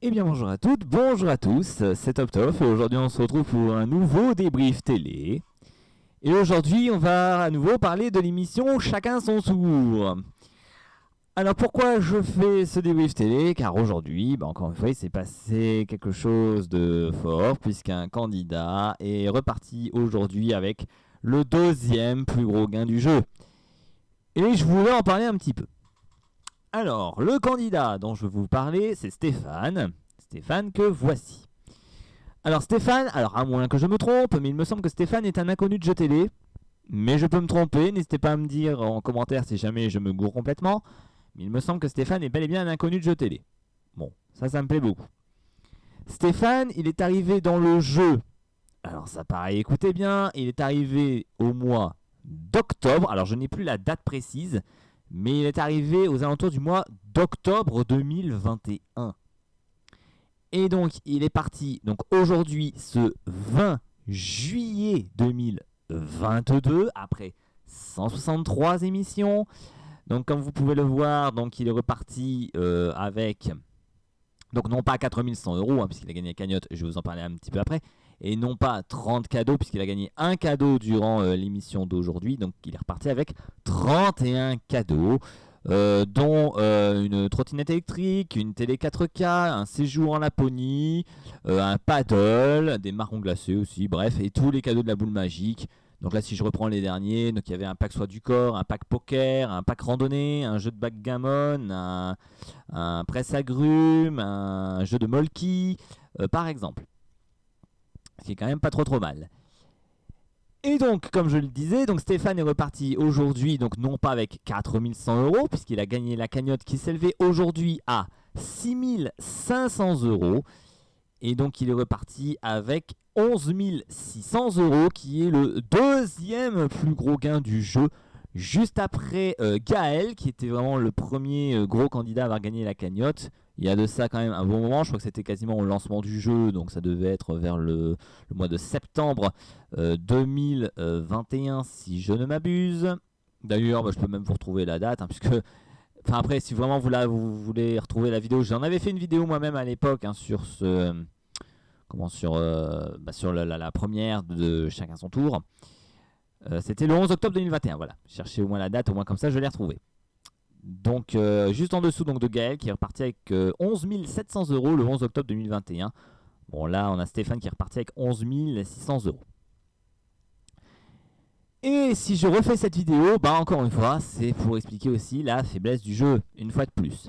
Eh bien bonjour à toutes, bonjour à tous, c'est Top Top et aujourd'hui on se retrouve pour un nouveau débrief télé. Et aujourd'hui on va à nouveau parler de l'émission Chacun son tour. Alors pourquoi je fais ce débrief télé? Car aujourd'hui, encore une fois, il s'est passé quelque chose de fort puisqu'un candidat est reparti aujourd'hui avec le deuxième plus gros gain du jeu. Et je voulais en parler un petit peu. Alors, le candidat dont je vais vous parler, c'est Stéphane. Stéphane que voici. Alors Stéphane, alors à moins que je me trompe, mais il me semble que Stéphane est un inconnu de jeu télé. Mais je peux me tromper, n'hésitez pas à me dire en commentaire si jamais je me gourre complètement. Mais il me semble que Stéphane est bel et bien un inconnu de jeu télé. Bon, ça me plaît beaucoup. Stéphane, il est arrivé dans le jeu. Alors ça paraît, écoutez bien, il est arrivé au mois d'octobre. Alors je n'ai plus la date précise, mais il est arrivé aux alentours du mois d'octobre 2021. Et donc, il est parti donc aujourd'hui, ce 20 juillet 2022, après 163 émissions. Donc, comme vous pouvez le voir, donc, il est reparti avec, donc non pas 4100 euros, puisqu'il a gagné la cagnotte, je vais vous en parler un petit peu après, et non pas 30 cadeaux, puisqu'il a gagné un cadeau durant l'émission d'aujourd'hui. Donc, il est reparti avec 31 cadeaux dont une trottinette électrique, une télé 4K, un séjour en Laponie, un paddle, des marrons glacés aussi, bref, et tous les cadeaux de la boule magique. Donc là, si je reprends les derniers, donc il y avait un pack soie du corps, un pack poker, un pack randonnée, un jeu de backgammon, un presse-agrumes, un jeu de molki, par exemple. Ce qui est quand même pas trop mal. Et donc, comme je le disais, donc Stéphane est reparti aujourd'hui, donc non pas avec 4100 euros, puisqu'il a gagné la cagnotte qui s'élevait aujourd'hui à 6500 euros. Et donc, il est reparti avec 11 600 euros, qui est le deuxième plus gros gain du jeu, juste après Gaël, qui était vraiment le premier gros candidat à avoir gagné la cagnotte. Il y a de ça quand même un bon moment, je crois que c'était quasiment au lancement du jeu, donc ça devait être vers le mois de septembre 2021 si je ne m'abuse. D'ailleurs, je peux même vous retrouver la date, puisque enfin après, si vraiment vous voulez retrouver la vidéo, j'en avais fait une vidéo moi-même à l'époque sur sur la première de Chacun son tour. C'était le 11 octobre 2021, voilà. Cherchez au moins la date, au moins comme ça je l'ai retrouvé. Donc juste en dessous donc, de Gaël qui est reparti avec 11 700 euros le 11 octobre 2021. Bon là on a Stéphane qui est reparti avec 11 600 euros. Et si je refais cette vidéo, encore une fois, c'est pour expliquer aussi la faiblesse du jeu, une fois de plus.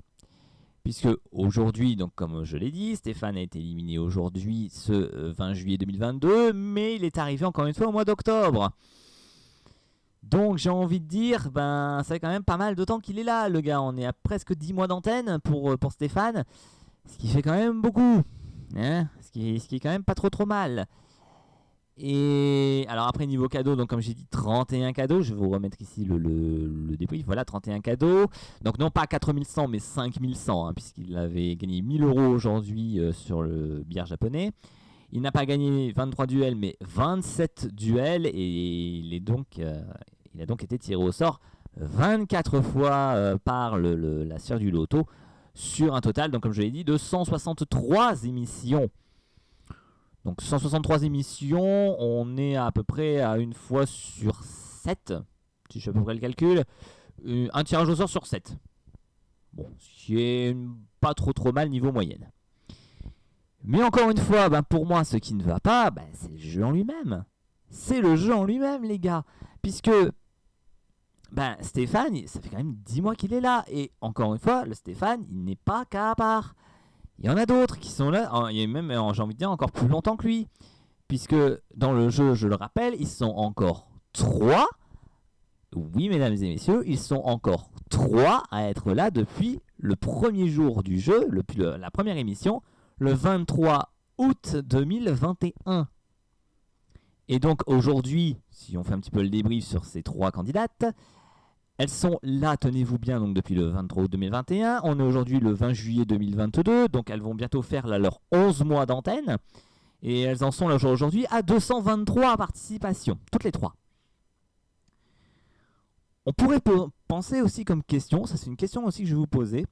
Puisque aujourd'hui, donc comme je l'ai dit, Stéphane a été éliminé aujourd'hui ce 20 juillet 2022, mais il est arrivé encore une fois au mois d'octobre. Donc j'ai envie de dire, ça fait quand même pas mal de temps qu'il est là, le gars. On est à presque 10 mois d'antenne pour Stéphane, ce qui fait quand même beaucoup. Ce qui est quand même pas trop mal. Et alors après niveau cadeau, donc comme j'ai dit 31 cadeaux, je vais vous remettre ici le débrief, voilà 31 cadeaux, donc non pas 4100 mais 5100 puisqu'il avait gagné 1000 euros aujourd'hui sur le billard japonais. Il n'a pas gagné 23 duels mais 27 duels et il a donc été tiré au sort 24 fois par la sphère du loto sur un total, donc comme je l'ai dit, de 163 émissions. Donc 163 émissions, on est à peu près à une fois sur 7, si je fais à peu près le calcul, un tirage au sort sur 7. Bon, ce qui est pas trop mal niveau moyenne. Mais encore une fois, pour moi, ce qui ne va pas, c'est le jeu en lui-même. C'est le jeu en lui-même, les gars. Puisque Stéphane, ça fait quand même 10 mois qu'il est là. Et encore une fois, le Stéphane, il n'est pas qu'à part. Il y en a d'autres qui sont là, il y a même, j'ai envie de dire, encore plus longtemps que lui. Puisque dans le jeu, je le rappelle, ils sont encore 3. Oui, mesdames et messieurs, ils sont encore 3 à être là depuis le premier jour du jeu, la première émission, le 23 août 2021. Et donc aujourd'hui, si on fait un petit peu le débrief sur ces 3 candidates, elles sont là, tenez-vous bien, donc depuis le 23 août 2021. On est aujourd'hui le 20 juillet 2022, donc elles vont bientôt faire leur 11 mois d'antenne. Et elles en sont là aujourd'hui à 223 participations, toutes les 3. On pourrait penser aussi comme question, ça c'est une question aussi que je vais vous poser.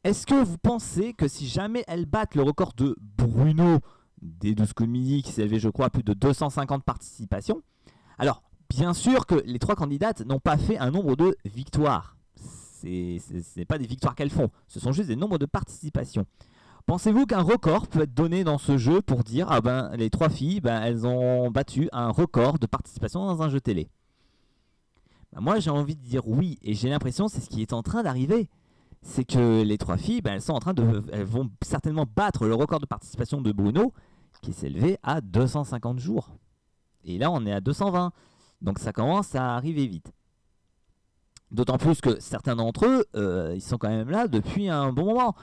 Est-ce que vous pensez que si jamais elles battent le record de Bruno des 12 coups de midi, qui s'élevait je crois à plus de 250 participations, alors bien sûr que les 3 candidates n'ont pas fait un nombre de victoires. Ce n'est pas des victoires qu'elles font, ce sont juste des nombres de participations. Pensez-vous qu'un record peut être donné dans ce jeu pour dire ah ben les 3 filles elles ont battu un record de participation dans un jeu télé? Moi j'ai envie de dire oui, et j'ai l'impression que c'est ce qui est en train d'arriver. C'est que les 3 filles, elles vont certainement battre le record de participation de Bruno, qui s'est élevé à 250 jours. Et là on est à 220, donc ça commence à arriver vite. D'autant plus que certains d'entre eux, ils sont quand même là depuis un bon moment.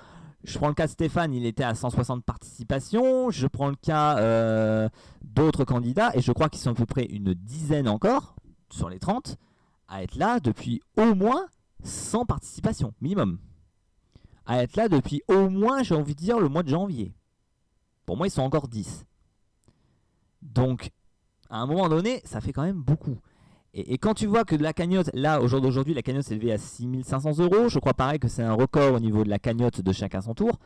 Je prends le cas de Stéphane, il était à 160 participations. Je prends le cas d'autres candidats, et je crois qu'ils sont à peu près une dizaine encore, sur les 30, à être là depuis au moins 100 participations, minimum. À être là depuis au moins, j'ai envie de dire, le mois de janvier. Pour moi, ils sont encore 10. Donc, à un moment donné, ça fait quand même beaucoup. Et quand tu vois que de la cagnotte, là, au jour d'aujourd'hui, la cagnotte s'est élevée à 6 500 €. Je crois pareil que c'est un record au niveau de la cagnotte de chacun son tour.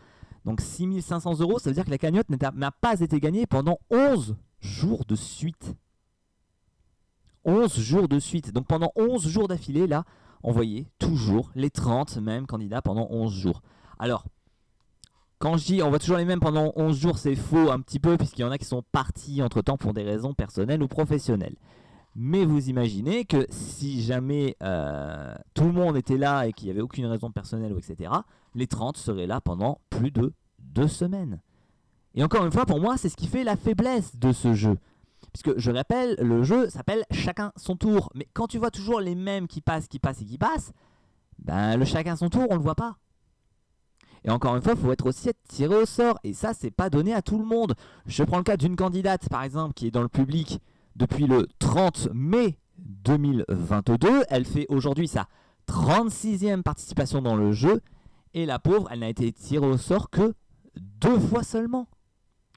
Donc 6 500 €, ça veut dire que la cagnotte n'a pas été gagnée pendant 11 jours de suite. 11 jours de suite. Donc pendant 11 jours d'affilée, là, on voyait toujours les 30 mêmes candidats pendant 11 jours. Alors, quand je dis on voit toujours les mêmes pendant 11 jours, c'est faux un petit peu, puisqu'il y en a qui sont partis entre-temps pour des raisons personnelles ou professionnelles. Mais vous imaginez que si jamais tout le monde était là et qu'il n'y avait aucune raison personnelle, etc., les 30 seraient là pendant plus de 2 semaines. Et encore une fois, pour moi, c'est ce qui fait la faiblesse de ce jeu. Puisque, je rappelle, le jeu s'appelle Chacun son tour. Mais quand tu vois toujours les mêmes qui passent, le chacun son tour, on le voit pas. Et encore une fois, il faut aussi être tiré au sort. Et ça, c'est pas donné à tout le monde. Je prends le cas d'une candidate, par exemple, qui est dans le public depuis le 30 mai 2022. Elle fait aujourd'hui sa 36e participation dans le jeu. Et la pauvre, elle n'a été tirée au sort que 2 fois seulement.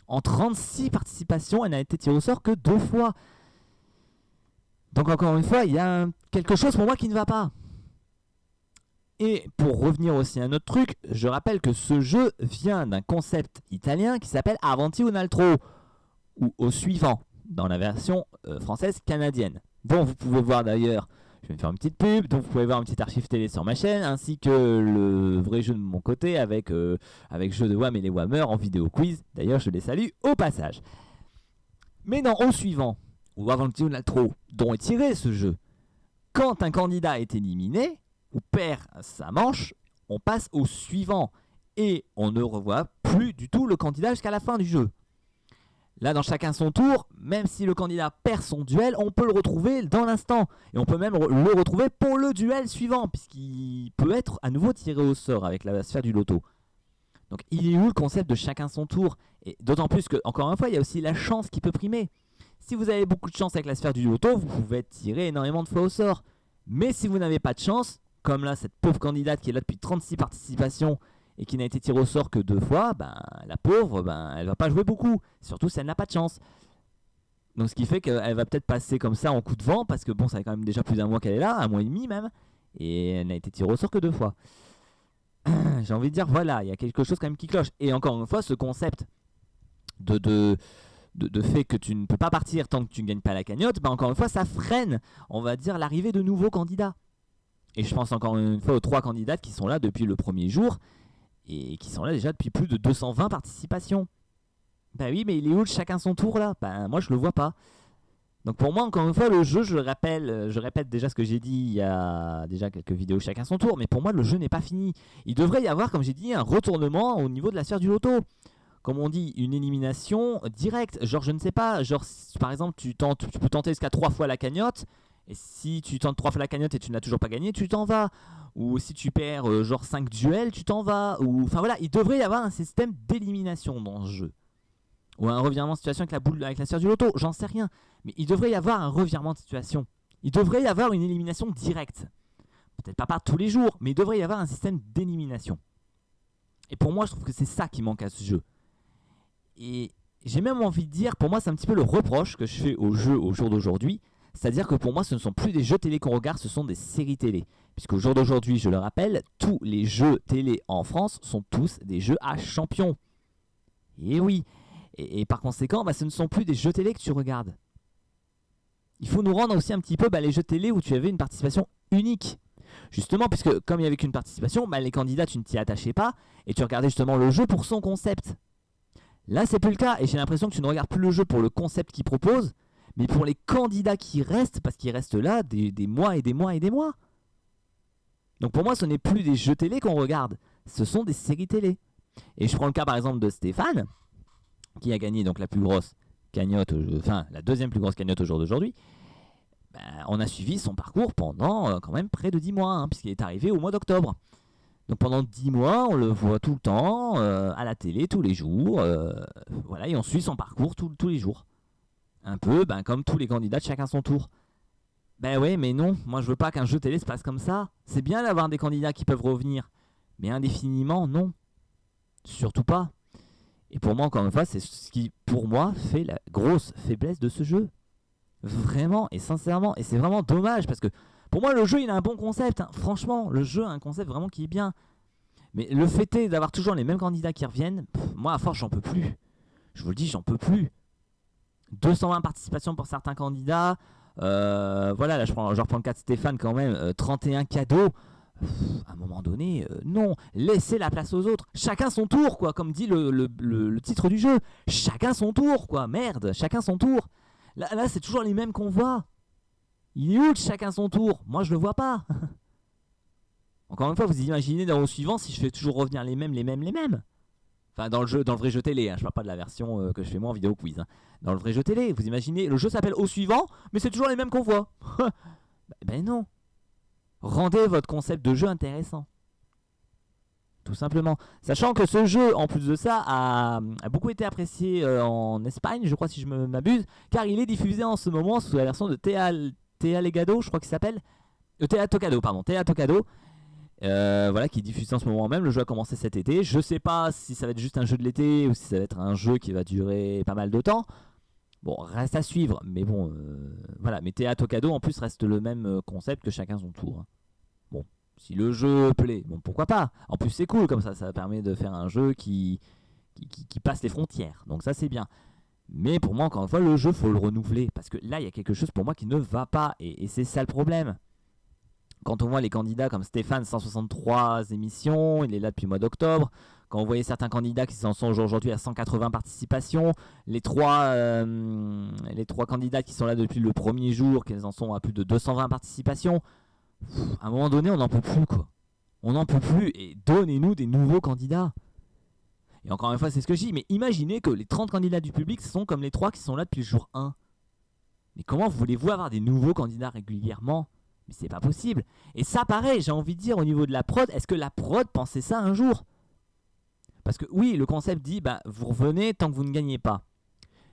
En 36 participations, elle n'a été tirée au sort que 2 fois. Donc encore une fois, il y a quelque chose pour moi qui ne va pas. Et pour revenir aussi à un autre truc, je rappelle que ce jeu vient d'un concept italien qui s'appelle Avanti un altro, ou au suivant, dans la version française canadienne. Dont vous pouvez voir d'ailleurs, je vais me faire une petite pub, donc vous pouvez voir un petit archive télé sur ma chaîne, ainsi que le vrai jeu de mon côté avec jeu de WAM et les WAMers en vidéo quiz. D'ailleurs, je les salue au passage. Mais dans au suivant, ou Avanti un altro, dont est tiré ce jeu, quand un candidat est éliminé, ou perd sa manche, on passe au suivant. Et on ne revoit plus du tout le candidat jusqu'à la fin du jeu. Là, dans Chacun son tour, même si le candidat perd son duel, on peut le retrouver dans l'instant. Et on peut même le retrouver pour le duel suivant, puisqu'il peut être à nouveau tiré au sort avec la sphère du loto. Donc il est où le concept de Chacun son tour? Et d'autant plus que, encore une fois, il y a aussi la chance qui peut primer. Si vous avez beaucoup de chance avec la sphère du loto, vous pouvez être tiré énormément de fois au sort. Mais si vous n'avez pas de chance, comme là, cette pauvre candidate qui est là depuis 36 participations et qui n'a été tirée au sort que 2 fois, la pauvre, elle va pas jouer beaucoup. Surtout si elle n'a pas de chance. Donc ce qui fait qu'elle va peut-être passer comme ça en coup de vent, parce que bon, ça fait quand même déjà plus d'un mois qu'elle est là, un mois et demi même, et elle n'a été tirée au sort que 2 fois. J'ai envie de dire, voilà, il y a quelque chose quand même qui cloche. Et encore une fois, ce concept de fait que tu ne peux pas partir tant que tu ne gagnes pas la cagnotte, encore une fois, ça freine, on va dire, l'arrivée de nouveaux candidats. Et je pense encore une fois aux 3 candidates qui sont là depuis le premier jour et qui sont là déjà depuis plus de 220 participations. Oui, mais il est où le Chacun son tour là? Moi je le vois pas. Donc pour moi, encore une fois, le jeu, je répète déjà ce que j'ai dit il y a déjà quelques vidéos Chacun son tour, mais pour moi le jeu n'est pas fini. Il devrait y avoir, comme j'ai dit, un retournement au niveau de la sphère du loto. Comme on dit, une élimination directe. Genre, je ne sais pas, genre par exemple tu peux tenter jusqu'à 3 fois la cagnotte. Et si tu tentes 3 fois la cagnotte et tu n'as toujours pas gagné, tu t'en vas. Ou si tu perds genre 5 duels, tu t'en vas. Enfin voilà, il devrait y avoir un système d'élimination dans ce jeu. Ou un revirement de situation avec la sphère du loto, j'en sais rien. Mais il devrait y avoir un revirement de situation. Il devrait y avoir une élimination directe. Peut-être pas par tous les jours, mais il devrait y avoir un système d'élimination. Et pour moi, je trouve que c'est ça qui manque à ce jeu. Et j'ai même envie de dire, pour moi, c'est un petit peu le reproche que je fais au jeu au jour d'aujourd'hui. C'est-à-dire que pour moi, ce ne sont plus des jeux télé qu'on regarde, ce sont des séries télé. Puisqu'au jour d'aujourd'hui, je le rappelle, tous les jeux télé en France sont tous des jeux à champions. Et oui. Et par conséquent, ce ne sont plus des jeux télé que tu regardes. Il faut nous rendre aussi un petit peu les jeux télé où tu avais une participation unique. Justement, puisque comme il n'y avait qu'une participation, les candidats, tu ne t'y attachais pas et tu regardais justement le jeu pour son concept. Là, c'est plus le cas et j'ai l'impression que tu ne regardes plus le jeu pour le concept qu'il propose, mais pour les candidats qui restent, parce qu'ils restent là des mois et des mois et des mois. Donc pour moi, ce n'est plus des jeux télé qu'on regarde, ce sont des séries télé. Et je prends le cas par exemple de Stéphane, qui a gagné donc la plus grosse cagnotte, la deuxième plus grosse cagnotte au jour d'aujourd'hui. On a suivi son parcours pendant quand même près de 10 mois, puisqu'il est arrivé au mois d'octobre. Donc pendant 10 mois, on le voit tout le temps, à la télé, tous les jours, et on suit son parcours tous les jours. Un peu comme tous les candidats de chacun son tour. Ouais, mais non, moi je veux pas qu'un jeu télé se passe comme ça. C'est bien d'avoir des candidats qui peuvent revenir, mais indéfiniment, non. Surtout pas. Et pour moi, encore une fois, c'est ce qui, pour moi, fait la grosse faiblesse de ce jeu. Vraiment et sincèrement. Et c'est vraiment dommage parce que pour moi, le jeu, il a un bon concept. Franchement, le jeu a un concept vraiment qui est bien. Mais le fait est d'avoir toujours les mêmes candidats qui reviennent, moi, à force, j'en peux plus. Je vous le dis, j'en peux plus. 220 participations pour certains candidats. Là, je reprends le cas de Stéphane quand même. 31 cadeaux. À un moment donné, non, laissez la place aux autres. Chacun son tour, quoi, comme dit le titre du jeu. Chacun son tour, quoi, merde, chacun son tour. Là c'est toujours les mêmes qu'on voit. Il est où chacun son tour? Moi, je le vois pas. Encore une fois, vous imaginez dans le suivant si je fais toujours revenir les mêmes. Enfin, dans le vrai jeu télé, je parle pas de la version que je fais moi en vidéo quiz. Dans le vrai jeu télé, vous imaginez, le jeu s'appelle Au suivant, mais c'est toujours les mêmes qu'on voit. Non. Rendez votre concept de jeu intéressant. Tout simplement. Sachant que ce jeu, en plus de ça, a beaucoup été apprécié en Espagne, je crois si je ne m'abuse, car il est diffusé en ce moment sous la version de Théa Legado, je crois qu'il s'appelle. Théa Tocado, pardon. Théa Tocado. Qui est diffusé en ce moment même. Le jeu a commencé cet été. Je sais pas si ça va être juste un jeu de l'été ou si ça va être un jeu qui va durer pas mal de temps. Bon, reste à suivre, mais bon, Mais Théa Tocado en plus reste le même concept que chacun son tour. Bon, si le jeu plaît, bon, pourquoi pas. En plus, c'est cool comme ça permet de faire un jeu qui passe les frontières. Donc ça, c'est bien. Mais pour moi, encore une fois, le jeu, faut le renouveler. Parce que là, il y a quelque chose pour moi qui ne va pas. Et c'est ça le problème. Quand on voit les candidats comme Stéphane, 163 émissions, il est là depuis le mois d'octobre. Quand on voyait certains candidats qui en sont aujourd'hui à 180 participations, les trois candidats qui sont là depuis le premier jour, qui en sont à plus de 220 participations, à un moment donné, on n'en peut plus, quoi. On n'en peut plus et donnez-nous des nouveaux candidats. Et encore une fois, c'est ce que je dis, mais imaginez que les 30 candidats du public sont comme les 3 qui sont là depuis le jour 1. Mais comment voulez-vous avoir des nouveaux candidats régulièrement ? Mais c'est pas possible. Et ça, pareil, j'ai envie de dire au niveau de la prod, est-ce que la prod pensait ça un jour ? Parce que oui, le concept dit, vous revenez tant que vous ne gagnez pas.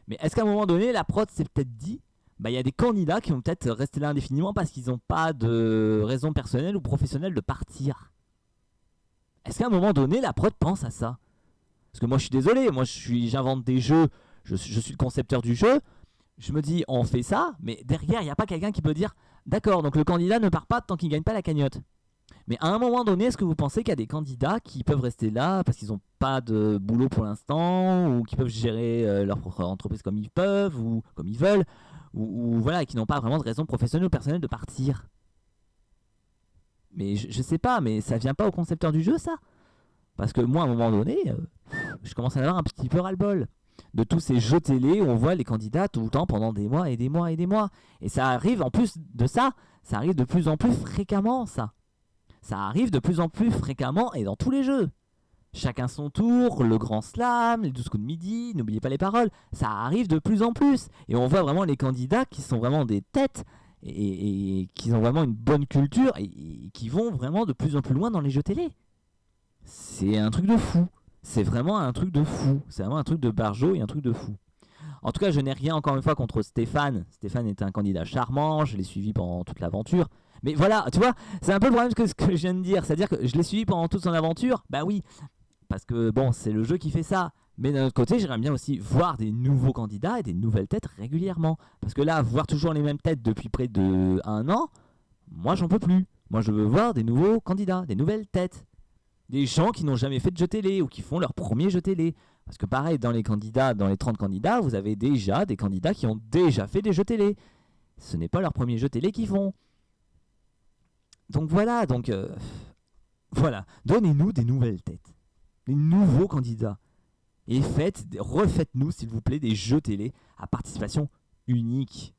Mais est-ce qu'à un moment donné, la prod s'est peut-être dit, il y a des candidats qui vont peut-être rester là indéfiniment parce qu'ils n'ont pas de raison personnelle ou professionnelle de partir. Est-ce qu'à un moment donné, la prod pense à ça ? Parce que moi, je suis désolé, j'invente des jeux, je suis le concepteur du jeu, je me dis, on fait ça, mais derrière, il n'y a pas quelqu'un qui peut dire, d'accord, donc le candidat ne part pas tant qu'il ne gagne pas la cagnotte. Mais à un moment donné, est-ce que vous pensez qu'il y a des candidats qui peuvent rester là parce qu'ils n'ont pas de boulot pour l'instant, ou qui peuvent gérer leur propre entreprise comme ils peuvent, ou comme ils veulent, ou qui n'ont pas vraiment de raison professionnelle ou personnelle de partir? Mais je sais pas, mais ça vient pas au concepteur du jeu, ça? Parce que moi, à un moment donné, je commence à avoir un petit peu ras-le-bol de tous ces jeux télé où on voit les candidats tout le temps pendant des mois et des mois et des mois. Et ça arrive, en plus de ça, ça arrive de plus en plus fréquemment, ça. Ça arrive de plus en plus fréquemment et dans tous les jeux. Chacun son tour, le grand slam, les 12 coups de midi, n'oubliez pas les paroles. Ça arrive de plus en plus. Et on voit vraiment les candidats qui sont vraiment des têtes et qui ont vraiment une bonne culture et qui vont vraiment de plus en plus loin dans les jeux télé. C'est un truc de fou. C'est vraiment un truc de fou. C'est vraiment un truc de barjo et un truc de fou. En tout cas, je n'ai rien encore une fois contre Stéphane. Stéphane est un candidat charmant. Je l'ai suivi pendant toute l'aventure. Mais voilà, tu vois, c'est un peu le problème que ce que je viens de dire. C'est-à-dire que je l'ai suivi pendant toute son aventure. Bah oui, parce que bon, c'est le jeu qui fait ça. Mais d'un autre côté, j'aimerais bien aussi voir des nouveaux candidats et des nouvelles têtes régulièrement. Parce que là, voir toujours les mêmes têtes depuis près de 1 an, moi, j'en peux plus. Moi, je veux voir des nouveaux candidats, des nouvelles têtes. Des gens qui n'ont jamais fait de jeu télé ou qui font leur premier jeu télé. Parce que pareil, dans les candidats, dans les 30 candidats, vous avez déjà des candidats qui ont déjà fait des jeux télé. Ce n'est pas leur premier jeu télé qu'ils font. Donc voilà, voilà. Donnez-nous des nouvelles têtes. Des nouveaux candidats. Et refaites-nous, s'il vous plaît, des jeux télé à participation unique.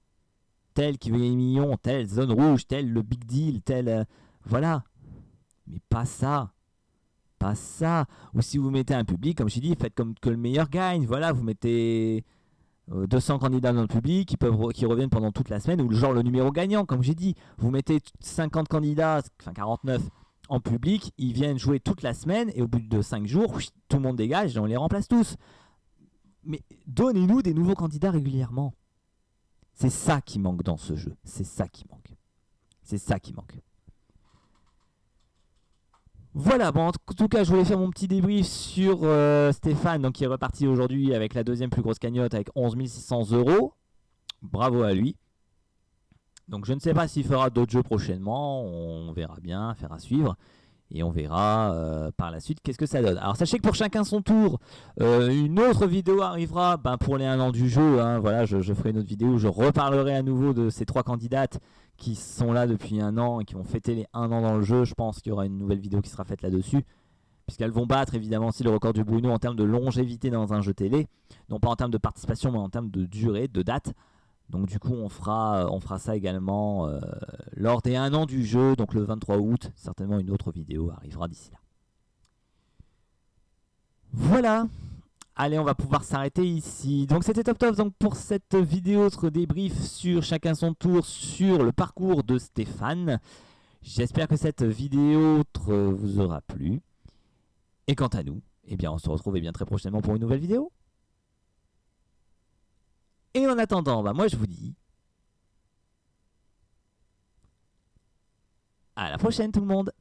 Tel qui veut les millions, tel Zone Rouge, tel le Big Deal, tel... voilà. Mais pas ça. Pas ça. Ou si vous mettez un public, comme je dis, faites comme que le meilleur gagne. Voilà, vous mettez 200 candidats dans le public qui reviennent pendant toute la semaine, ou genre le numéro gagnant, comme j'ai dit. Vous mettez 50 candidats, enfin 49 en public, ils viennent jouer toute la semaine, et au bout de 5 jours, tout le monde dégage et on les remplace tous. Mais donnez-nous des nouveaux candidats régulièrement. C'est ça qui manque dans ce jeu. C'est ça qui manque. C'est ça qui manque. Voilà, bon, en tout cas, je voulais faire mon petit débrief sur Stéphane, donc, qui est reparti aujourd'hui avec la deuxième plus grosse cagnotte avec 11 600 €. Bravo à lui. Donc je ne sais pas s'il fera d'autres jeux prochainement, on verra bien, faire à suivre. Et on verra par la suite qu'est-ce que ça donne. Alors sachez que pour chacun son tour, une autre vidéo arrivera pour les 1 an du jeu. Hein, voilà, je ferai une autre vidéo où je reparlerai à nouveau de ces 3 candidates qui sont là depuis 1 an et qui vont fêter les 1 an dans le jeu. Je pense qu'il y aura une nouvelle vidéo qui sera faite là-dessus. Puisqu'elles vont battre évidemment aussi le record du Bruno en termes de longévité dans un jeu télé. Non pas en termes de participation, mais en termes de durée, de date. Donc du coup on fera ça également lors des 1 an du jeu, donc le 23 août, certainement une autre vidéo arrivera d'ici là. Voilà, allez, on va pouvoir s'arrêter ici. Donc c'était Top Top donc, pour cette vidéo, notre débrief sur chacun son tour sur le parcours de Stéphane. J'espère que cette vidéo vous aura plu. Et quant à nous, eh bien on se retrouve bien très prochainement pour une nouvelle vidéo. Et en attendant, moi je vous dis à la prochaine tout le monde.